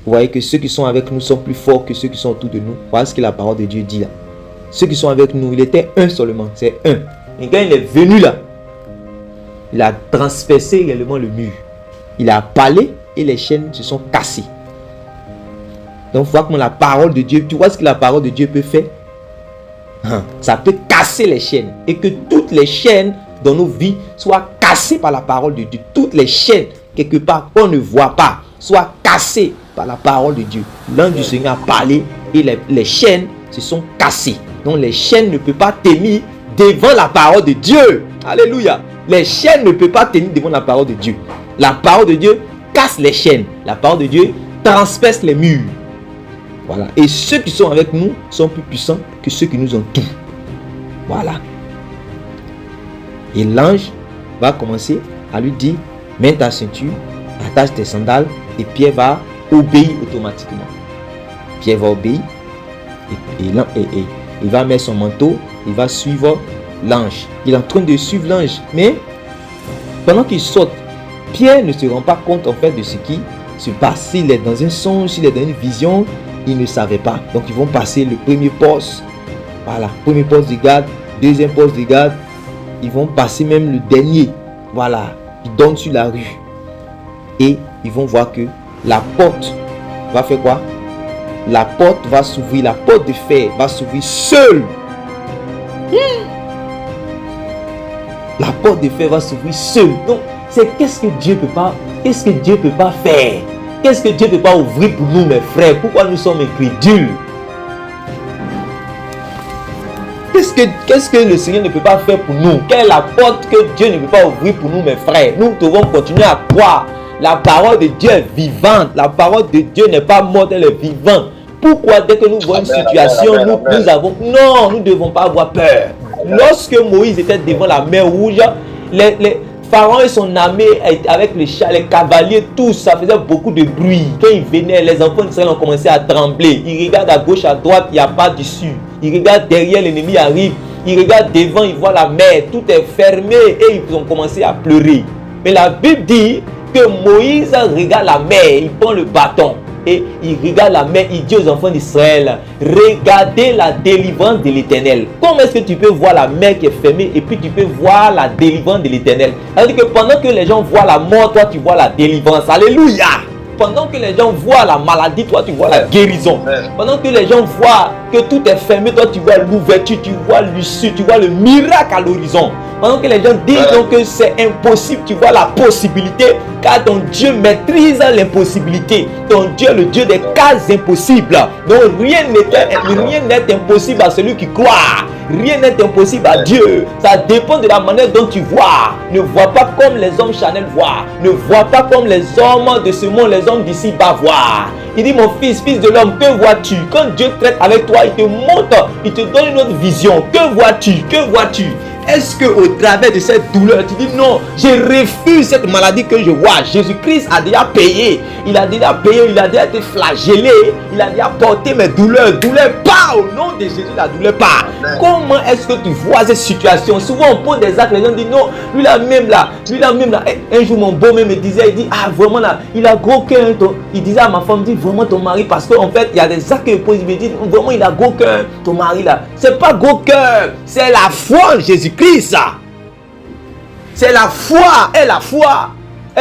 Vous voyez que ceux qui sont avec nous sont plus forts que ceux qui sont autour de nous. Voilà ce que la parole de Dieu dit là. Ceux qui sont avec nous, il était un seulement, c'est un. Et quand il est venu là, il a transpercé réellement le mur. Il a parlé et les chaînes se sont cassées. Donc, il faut que la parole de Dieu, tu vois ce que la parole de Dieu peut faire? Ça peut casser les chaînes. Et que toutes les chaînes dans nos vies soient cassées par la parole de Dieu. Toutes les chaînes, quelque part, qu'on ne voit pas, soient cassées par la parole de Dieu. L'ange du Seigneur a parlé et les chaînes se sont cassées. Donc, les chaînes ne peuvent pas tenir devant la parole de Dieu. Alléluia. Les chaînes ne peuvent pas tenir devant la parole de Dieu. La parole de Dieu casse les chaînes. La parole de Dieu transperce les murs. Voilà. Et ceux qui sont avec nous sont plus puissants que ceux qui nous entourent. Voilà. Et l'ange va commencer à lui dire, mets ta ceinture, attache tes sandales, et Pierre va obéir automatiquement. Pierre va obéir, et il va mettre son manteau, il va suivre l'ange. Il est en train de suivre l'ange, mais pendant qu'il saute, Pierre ne se rend pas compte en fait de ce qui se passe. S'il est dans un songe, s'il est dans une vision, il ne savait pas. Donc ils vont passer le premier poste, voilà, premier poste de garde, deuxième poste de garde, ils vont passer même le dernier, voilà, ils donnent sur la rue et ils vont voir que la porte va faire quoi? La porte va s'ouvrir, la porte de fer va s'ouvrir seule. La porte de fer va s'ouvrir seule. Donc c'est qu'est-ce que Dieu peut pas faire? Qu'est-ce que Dieu ne peut pas ouvrir pour nous, mes frères? Pourquoi nous sommes incrédules? Qu'est-ce que le Seigneur ne peut pas faire pour nous? Quelle est la porte que Dieu ne peut pas ouvrir pour nous, mes frères? Nous devons continuer à croire. La parole de Dieu est vivante. La parole de Dieu n'est pas morte, elle est vivante. Pourquoi dès que nous voyons une situation, nous avons... Non, nous ne devons pas avoir peur. Lorsque Moïse était devant la mer Rouge, les Pharaon et son armée avec les chars, les cavaliers, tout ça faisait beaucoup de bruit. Quand ils venaient, les enfants d'Israël ont commencé à trembler. Ils regardent à gauche, à droite, il n'y a pas d'issue. Ils regardent derrière, l'ennemi arrive. Ils regardent devant, ils voient la mer, tout est fermé et ils ont commencé à pleurer. Mais la Bible dit que Moïse regarde la mer, il prend le bâton et il regarde la mer, il dit aux enfants d'Israël, regardez la délivrance de l'Éternel. Comment est-ce que tu peux voir la mer qui est fermée et puis tu peux voir la délivrance de l'Éternel? C'est-à-dire que pendant que les gens voient la mort, toi tu vois la délivrance. Alléluia! Pendant que les gens voient la maladie, toi tu vois la guérison. Pendant que les gens voient que tout est fermé, toi tu vois l'ouverture, tu vois l'issue, tu vois le miracle à l'horizon. Pendant que les gens disent donc que c'est impossible, tu vois la possibilité, car ton Dieu maîtrise l'impossibilité. Ton Dieu est le Dieu des cas impossibles. Donc rien n'est impossible à celui qui croit. Rien n'est impossible à Dieu. Ça dépend de la manière dont tu vois. Ne vois pas comme les hommes charnels voient. Ne vois pas comme les hommes de ce monde, les hommes d'ici bas voient. Il dit, mon fils, fils de l'homme, que vois-tu? Quand Dieu traite avec toi, il te montre, il te donne une autre vision. Que vois-tu? Que vois-tu? Est-ce qu'au travers de cette douleur, tu dis non, je refuse cette maladie que je vois. Jésus-Christ a déjà payé. Il a déjà payé, il a déjà été flagellé. Il a déjà porté mes douleurs. Douleur part au nom de Jésus, la douleur part. Comment est-ce que tu vois cette situation? Souvent on pose des actes, les gens disent non, lui là même là. Un jour mon beau-mère me disait, il dit, ah vraiment là, il a gros cœur. Il disait à ma femme, dit vraiment ton mari, parce qu'en fait il y a des actes que pose, il me dit, vraiment il a gros cœur, ton mari là. C'est pas gros cœur, c'est la foi en Jésus-Christ. C'est la foi, et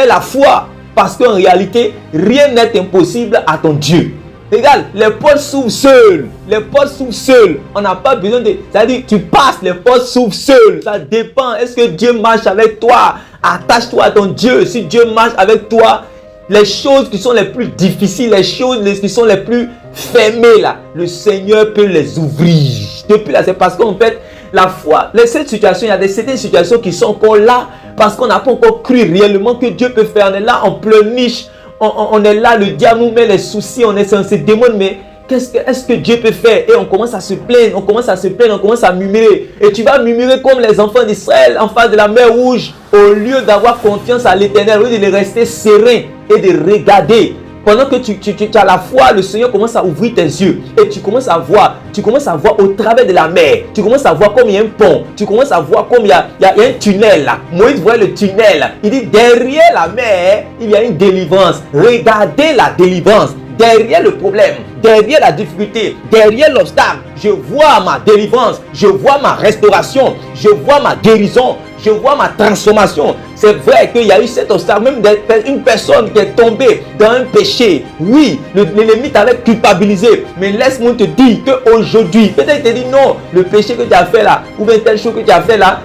la foi, parce qu'en réalité rien n'est impossible à ton Dieu. Regarde, les portes s'ouvrent seules. Les portes s'ouvrent seules. On n'a pas besoin de... C'est-à-dire, tu passes, les portes s'ouvrent seules. Ça dépend. Est-ce que Dieu marche avec toi? Attache-toi à ton Dieu. Si Dieu marche avec toi, les choses qui sont les plus difficiles, les choses qui sont les plus fermées là, le Seigneur peut les ouvrir. Depuis là, c'est parce qu'en fait, la foi, cette situation, il y a certaines situations qui sont encore là parce qu'on n'a pas encore cru réellement que Dieu peut faire. On est là en pleine niche. On est là, le diable nous met les soucis, on se demande, mais est-ce que Dieu peut faire? Et on commence à se plaindre, on commence à murmurer. Et tu vas murmurer comme les enfants d'Israël en face de la mer Rouge, au lieu d'avoir confiance à l'Éternel, au lieu de rester serein et de regarder. Pendant que tu as la foi, le Seigneur commence à ouvrir tes yeux et tu commences à voir au travers de la mer. Tu commences à voir comme il y a un pont. Tu commences à voir comme il y a un tunnel là. Moïse voit le tunnel. Il dit derrière la mer, il y a une délivrance. Regardez la délivrance. derrière le problème, derrière la difficulté, derrière l'obstacle, je vois ma délivrance, je vois ma restauration, je vois ma guérison, je vois ma transformation. C'est vrai qu'il y a eu cet obstacle, même une personne qui est tombée dans un péché. Oui, l'ennemi t'avait culpabilisé. Mais laisse-moi te dire qu'aujourd'hui, peut-être te dit non, le péché que tu as fait là, ou bien telle chose que tu as fait là,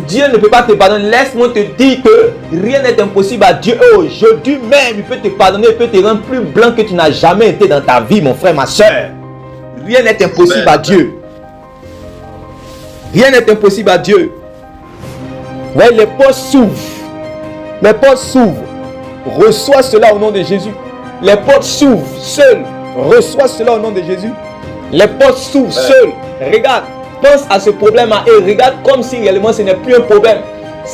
Dieu ne peut pas te pardonner. Laisse-moi te dire que rien n'est impossible à Dieu. Aujourd'hui même, il peut te pardonner, il peut te rendre plus blanc que tu n'as jamais été dans ta vie, mon frère, ma soeur. Rien n'est impossible à Dieu. Rien n'est impossible à Dieu. Ouais, les portes s'ouvrent. Les portes s'ouvrent. Reçois cela au nom de Jésus. Les portes s'ouvrent seules. Reçois cela au nom de Jésus. Les portes s'ouvrent seules. Regarde, pense à ce problème-là et regarde comme si réellement ce n'est plus un problème.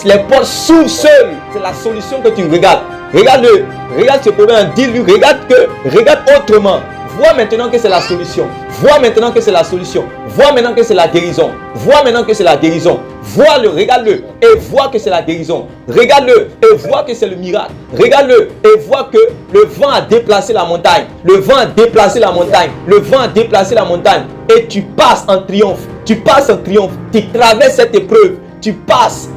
Les portes s'ouvrent seules. C'est la solution que tu regardes. Regarde-le. Regarde ce problème. Dis-lui. Regarde autrement. Vois maintenant que c'est la solution. Vois maintenant que c'est la solution. Vois maintenant que c'est la guérison. Vois maintenant que c'est la guérison. Vois-le, regarde-le et vois que c'est la guérison. Regarde-le et vois que c'est le miracle. Regarde-le et vois que le vent a déplacé la montagne. Le vent a déplacé la montagne. Le vent a déplacé la montagne. Et tu passes en triomphe. Tu passes en triomphe. Tu traverses cette épreuve. Tu passes.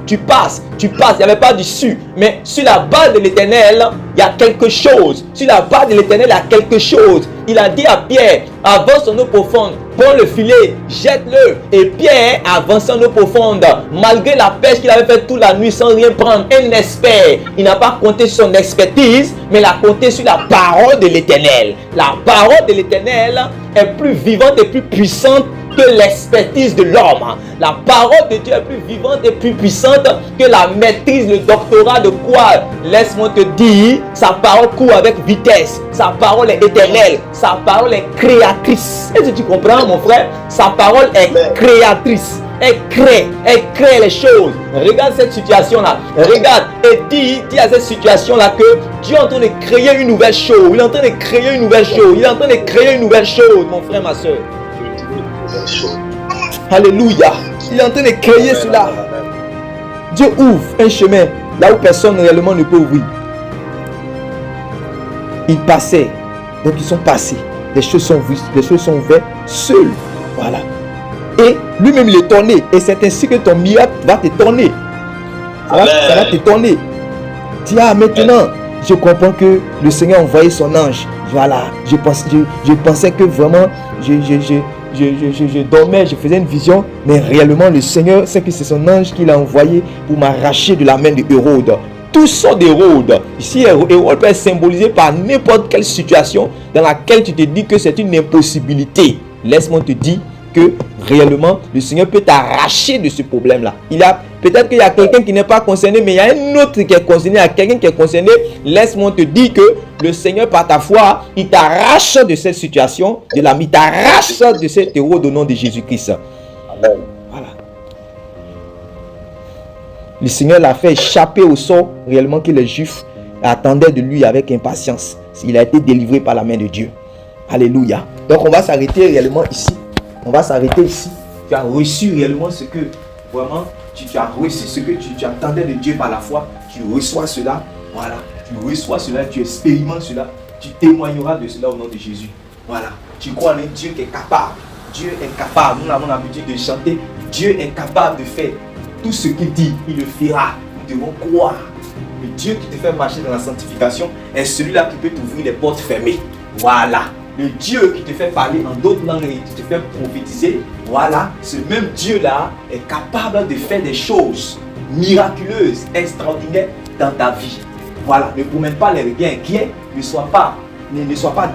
Il n'y avait pas d'issue. Mais sur la base de l'Éternel, il y a quelque chose. Sur la base de l'Éternel, il y a quelque chose. Il a dit à Pierre, avance en eau profonde, prends le filet, jette-le. Et Pierre avance en eau profonde. Malgré la pêche qu'il avait faite toute la nuit sans rien prendre, un expert. Il n'a pas compté sur son expertise, mais il a compté sur la parole de l'Éternel. La parole de l'Éternel est plus vivante et plus puissante que l'expertise de l'homme. La parole de Dieu est plus vivante et plus puissante que la maîtrise, le doctorat de quoi? Laisse-moi te dire, sa parole court avec vitesse. Sa parole est éternelle. Sa parole est créatrice. Est-ce que tu comprends, mon frère? Sa parole est créatrice. Elle crée les choses. Regarde cette situation-là. Regarde et dis à cette situation-là que Dieu est en train de créer une nouvelle chose. Il est en train de créer une nouvelle chose. Il est en train de créer une nouvelle chose, mon frère, ma soeur. Alléluia. Il est en train de créer cela. Dieu ouvre un chemin là où personne réellement ne peut ouvrir. Ils passaient. Donc ils sont passés. Les choses sont ouvertes seuls. Voilà. Et lui-même il est tourné. Et c'est ainsi que ton miracle va te tourner. Ça va te tourner. Dis, maintenant, je comprends que le Seigneur a envoyé son ange. Voilà. Je pensais que vraiment, je dormais, je faisais une vision. Mais réellement, le Seigneur sait que c'est son ange qu'il a envoyé pour m'arracher de la main de Hérode. Tout sort d'Hérode. Ici, Hérode peut être symbolisé par n'importe quelle situation dans laquelle tu te dis que c'est une impossibilité. Laisse-moi te dire que réellement le Seigneur peut t'arracher de ce problème-là. Peut-être qu'il y a quelqu'un qui n'est pas concerné, mais il y a un autre qui est concerné, il y a quelqu'un qui est concerné. Laisse-moi te dire que le Seigneur, par ta foi, il t'arrache de cette situation, il t'arrache de cet Hérode au nom de Jésus-Christ. Amen. Voilà. Le Seigneur l'a fait échapper au sort réellement que les Juifs attendaient de lui avec impatience. Il a été délivré par la main de Dieu. Alléluia. Donc on va s'arrêter réellement ici. On va s'arrêter ici. Tu as reçu réellement ce que vraiment tu as reçu, ce que tu attendais de Dieu par la foi. Tu reçois cela. Voilà. Tu reçois cela, tu expérimentes cela. Tu témoigneras de cela au nom de Jésus. Voilà. Tu crois en un Dieu qui est capable. Dieu est capable. Nous avons l'habitude de chanter. Dieu est capable de faire tout ce qu'il dit. Il le fera. Nous devons croire. Le Dieu qui te fait marcher dans la sanctification est celui-là qui peut t'ouvrir les portes fermées. Voilà. Le Dieu qui te fait parler en d'autres langues et qui te fait prophétiser, voilà, ce même Dieu-là est capable de faire des choses miraculeuses, extraordinaires dans ta vie. Voilà, ne promène pas les regards inquiets, ne sois pas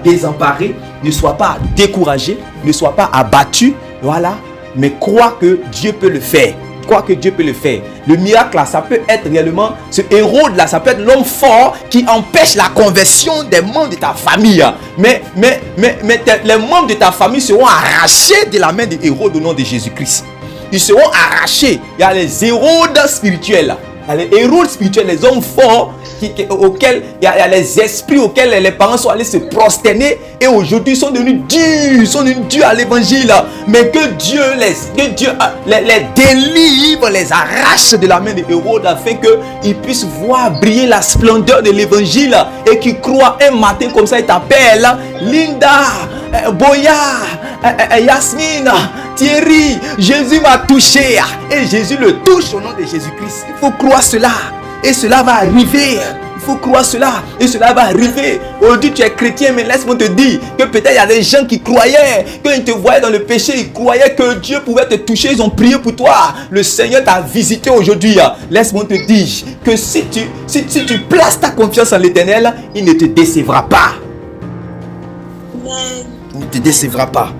désemparé, ne sois pas découragé, ne sois pas abattu, voilà, mais crois que Dieu peut le faire. Crois que Dieu peut le faire. Le miracle là, ça peut être réellement, ce Hérode là, ça peut être l'homme fort qui empêche la conversion des membres de ta famille. Mais les membres de ta famille seront arrachés de la main de Hérode au nom de Jésus-Christ. Ils seront arrachés. Il y a les Hérodes spirituels. Il y a les Hérodes spirituels, les hommes forts auxquels il y a les esprits auxquels les parents sont allés se prosterner et aujourd'hui sont devenus durs à l'évangile. Mais que Dieu les délivre, les arrache de la main de Hérode afin qu'ils puissent voir briller la splendeur de l'évangile et qu'ils croient un matin comme ça. Ils t'appellent Linda, Boya, Yasmine, Thierry. Jésus m'a touché et Jésus le touche au nom de Jésus-Christ. Il faut croire cela et cela va arriver. Il faut croire cela et cela va arriver. Aujourd'hui tu es chrétien, mais laisse-moi te dire que peut-être il y a des gens qui croyaient, quand ils te voyaient dans le péché, ils croyaient que Dieu pouvait te toucher, ils ont prié pour toi. Le Seigneur t'a visité aujourd'hui. Laisse-moi te dire que si tu places ta confiance en l'Éternel, il ne te décevra pas. Il ne te décevra pas.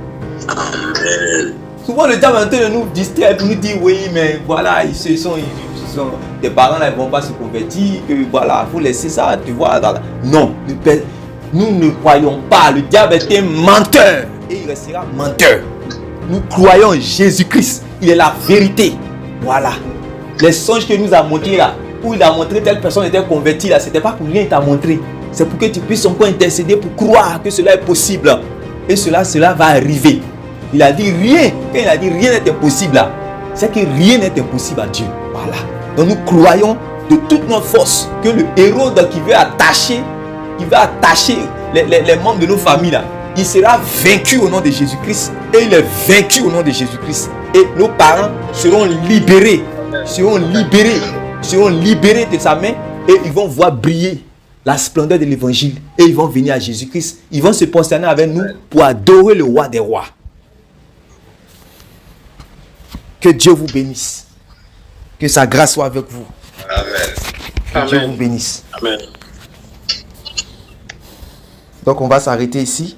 Souvent le diable est en train de nous distraire pour nous dire oui, mais voilà, tes parents là, ils ne vont pas se convertir, que voilà, il faut laisser ça, tu vois. Non, nous ne croyons pas. Le diable est un menteur et il restera menteur. Nous croyons en Jésus-Christ, il est la vérité. Voilà. Les songes qu'il nous a montrés là, où il a montré telle personne était convertie là, c'était pas pour rien qu'il t'a montré. C'est pour que tu puisses encore intercéder pour croire que cela est possible. Et cela va arriver. Il a dit rien. Quand il a dit rien n'est impossible là, c'est que rien n'est impossible à Dieu. Voilà. Donc nous croyons de toute notre force que le Hérode qui veut attacher les membres de nos familles là, il sera vaincu au nom de Jésus-Christ. Et il est vaincu au nom de Jésus-Christ. Et nos parents seront libérés de sa main et ils vont voir briller la splendeur de l'évangile et ils vont venir à Jésus-Christ. Ils vont se prosterner avec nous pour adorer le roi des rois. Que Dieu vous bénisse. Que sa grâce soit avec vous. Amen. Que Dieu vous bénisse. Amen. Donc on va s'arrêter ici.